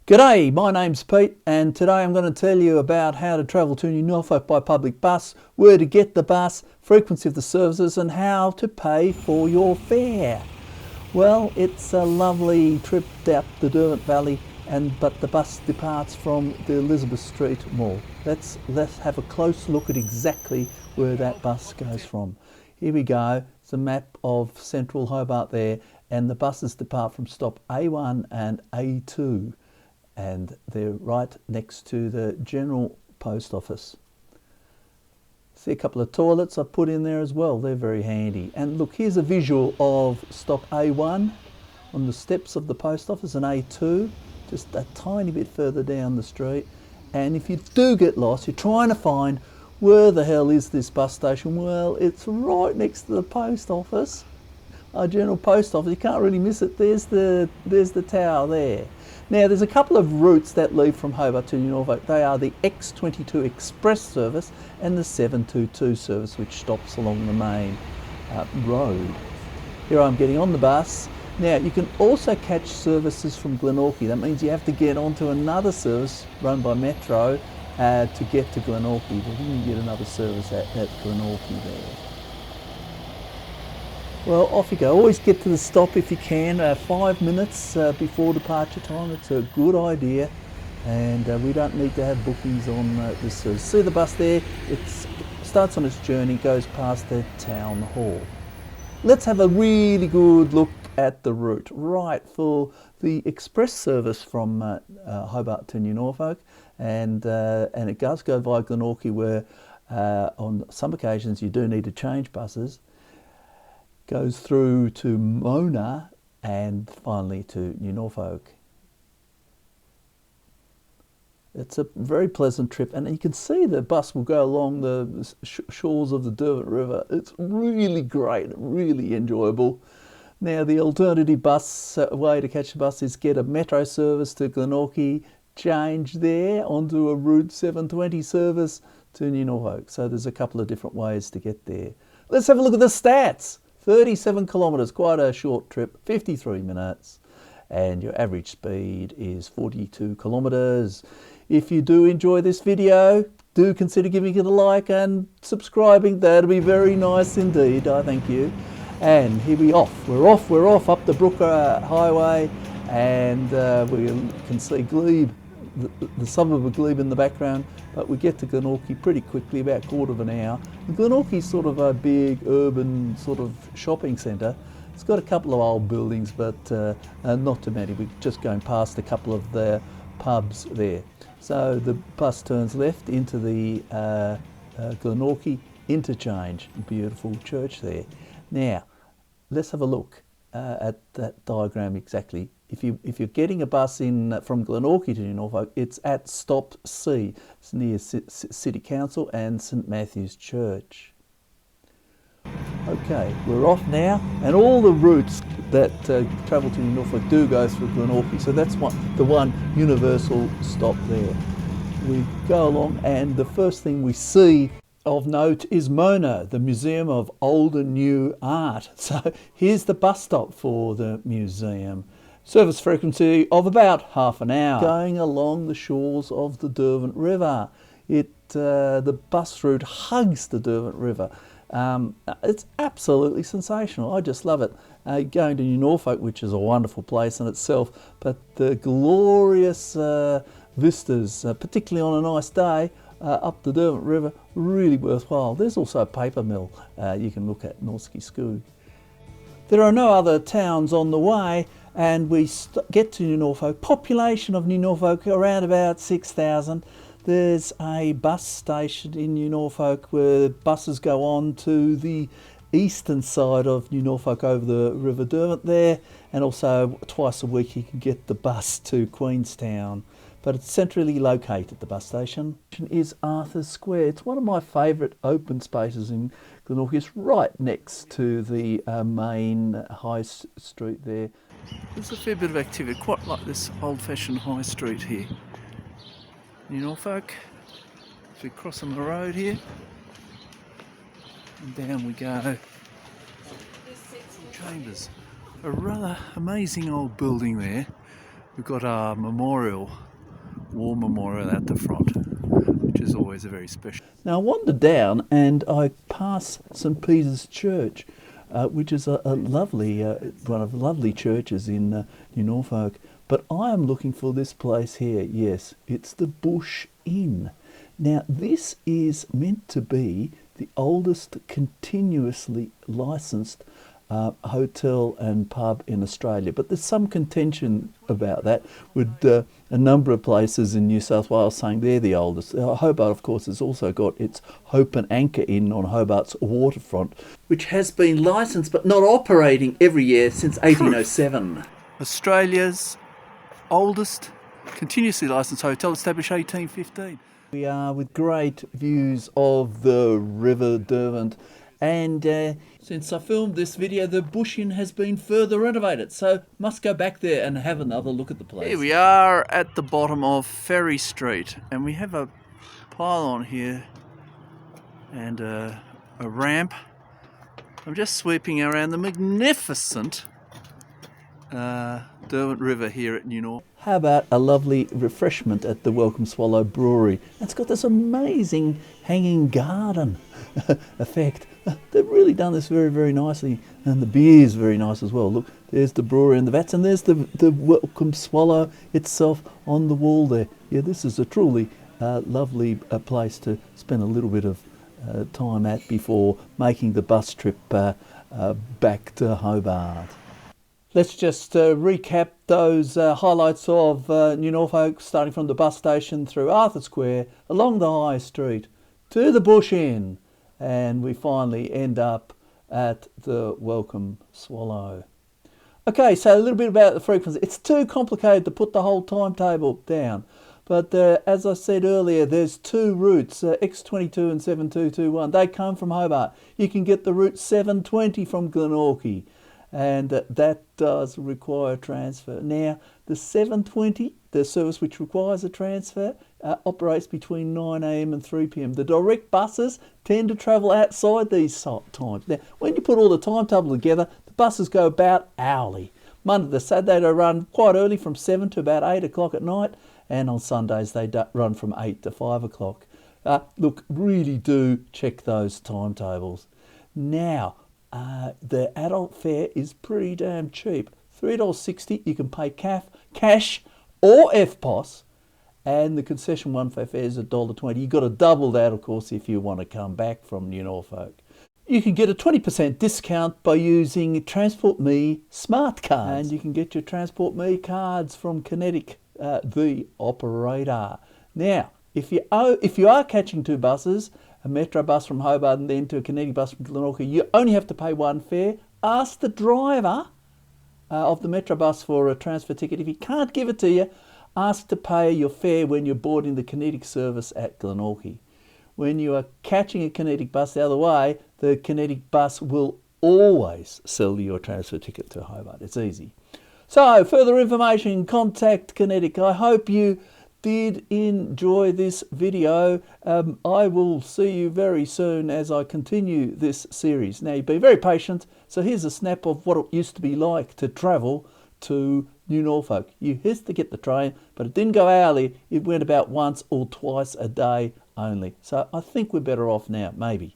G'day, my name's Pete and today I'm going to tell you about how to travel to New Norfolk by public bus, where to get the bus, frequency of the services and how to pay for your fare. Well, it's a lovely trip out the Derwent Valley but the bus departs from the Elizabeth Street Mall. Let's have a close look at exactly where that bus goes from. Here we go, it's a map of central Hobart there, and the buses depart from stop A1 and A2. And they're right next to the General Post Office. See a couple of toilets I've put in there as well, they're very handy. And look, here's a visual of stop A1 on the steps of the post office, and A2 just a tiny bit further down the street. And if you do get lost, you're trying to find where the hell is this bus station. Well, it's right next to the post office, our General Post Office. You can't really miss it. There's the tower there. Now, there's a couple of routes that leave from Hobart to New Norfolk. They are the X22 Express service and the 722 service, which stops along the main road. Here I'm getting on the bus. Now, you can also catch services from Glenorchy. That means you have to get onto another service run by Metro to get to Glenorchy. But then you get another service at Glenorchy there. Well, off you go. Always get to the stop if you can, 5 minutes before departure time. It's a good idea, and we don't need to have bookings on this service. See the bus there? It starts on its journey, goes past the town hall. Let's have a really good look at the route. Right, for the express service from Hobart to New Norfolk, and it does go via Glenorchy, where on some occasions you do need to change buses. Goes through to Mona and finally to New Norfolk. It's a very pleasant trip, and you can see the bus will go along the shores of the Derwent River. It's really great, really enjoyable. Now, the alternative bus way to catch the bus is get a Metro service to Glenorchy, change there onto a Route 720 service to New Norfolk. So there's a couple of different ways to get there. Let's have a look at the stats. 37 kilometres, quite a short trip, 53 minutes, and your average speed is 42 kilometres. If you do enjoy this video, do consider giving it a like and subscribing. That'd be very nice indeed, I thank you. And here we're off up the Brook Highway, and we can see Glebe, the suburb of Glebe in the background, but we get to Glenorchy pretty quickly, about a quarter of an hour. Glenorchy's sort of a big urban sort of shopping centre. It's got a couple of old buildings, but not too many. We're just going past a couple of the pubs there. So the bus turns left into the Glenorchy interchange. Beautiful church there. Now, let's have a look at that diagram exactly. If you're getting a bus in from Glenorchy to New Norfolk, it's at stop C. It's near City Council and St Matthew's Church. Okay, we're off now, and all the routes that travel to New Norfolk do go through Glenorchy, so that's the one universal stop there. We go along, and the first thing we see of note is Mona, the Museum of Old and New Art. So here's the bus stop for the museum. Service frequency of about half an hour. Going along the shores of the Derwent River. The bus route hugs the Derwent River. It's absolutely sensational. I just love it. Going to New Norfolk, which is a wonderful place in itself, but the glorious vistas, particularly on a nice day, up the Derwent River, really worthwhile. There's also a paper mill you can look at, Norski Skog. There are no other towns on the way, and we get to New Norfolk. Population of New Norfolk around about 6,000. There's a bus station in New Norfolk where buses go on to the eastern side of New Norfolk over the River Derwent there, and also twice a week you can get the bus to Queenstown. But it's centrally located, the bus station. Is Arthur's Square. It's one of my favourite open spaces in Glenorchy. It's right next to the main high street there. There's a fair bit of activity, quite like this old-fashioned high street here. New Norfolk, as we cross on the road here, and down we go. Chambers, a rather amazing old building there. We've got our war memorial at the front, which is always a very special. Now I wandered down and I passed St Peter's Church, which is a lovely, one of the lovely churches in New Norfolk. But I am looking for this place here. Yes, it's the Bush Inn. Now this is meant to be the oldest continuously licensed hotel and pub in Australia, but there's some contention about that, with a number of places in New South Wales saying they're the oldest. Hobart, of course, has also got its Hope and Anchor Inn on Hobart's waterfront, which has been licensed but not operating every year since 1807. Australia's oldest continuously licensed hotel, established 1815. We are with great views of the River Derwent, and since I filmed this video, the Bush Inn has been further renovated, so must go back there and have another look at the place. Here we are at the bottom of Ferry Street, and we have a pylon here and a ramp. I'm just sweeping around the magnificent Derwent River here at New Norfolk. How about a lovely refreshment at the Welcome Swallow Brewery? It's got this amazing hanging garden effect. They've really done this very, very nicely, and the beer is very nice as well. Look, there's the brewery and the vats, and there's the Welcome Swallow itself on the wall there. Yeah, this is a truly lovely place to spend a little bit of time at before making the bus trip back to Hobart. Let's just recap those highlights of New Norfolk, starting from the bus station through Arthur Square, along the High Street, to the Bush Inn, and we finally end up at the Welcome Swallow. Okay, so a little bit about the frequency. It's too complicated to put the whole timetable down, but as I said earlier, there's two routes, X22 and 7221. They come from Hobart. You can get the route 720 from Glenorchy, and that does require a transfer. Now, the 720, the service which requires a transfer, operates between 9 AM and 3 PM. The direct buses tend to travel outside these times. Now, when you put all the timetable together, the buses go about hourly. Monday to Saturday they run quite early, from 7 to about 8 o'clock at night, and on Sundays they run from 8 to 5 o'clock. Look, really do check those timetables. Now, the adult fare is pretty damn cheap. $3.60, you can pay cash or FPOS, and the concession one-way fare is $1.20. You've got to double that, of course, if you want to come back from New Norfolk. You can get a 20% discount by using Transport Me smart cards, and you can get your Transport Me cards from Kinetic, the operator. Now, if you are catching two buses, a Metro bus from Hobart and then to a Kinetic bus from Glenorchy, you only have to pay one fare. Ask the driver of the Metro bus for a transfer ticket. If he can't give it to you, ask to pay your fare when you're boarding the Kinetic service at Glenorchy. When you are catching a Kinetic bus the other way, the Kinetic bus will always sell you a transfer ticket to Hobart. It's easy. So, further information, contact Kinetic. I hope you did enjoy this video. I will see you very soon as I continue this series. Now, you've been very patient, so here's a snap of what it used to be like to travel to New Norfolk. You used to get the train, but it didn't go hourly. It went about once or twice a day only. So I think we're better off now, maybe.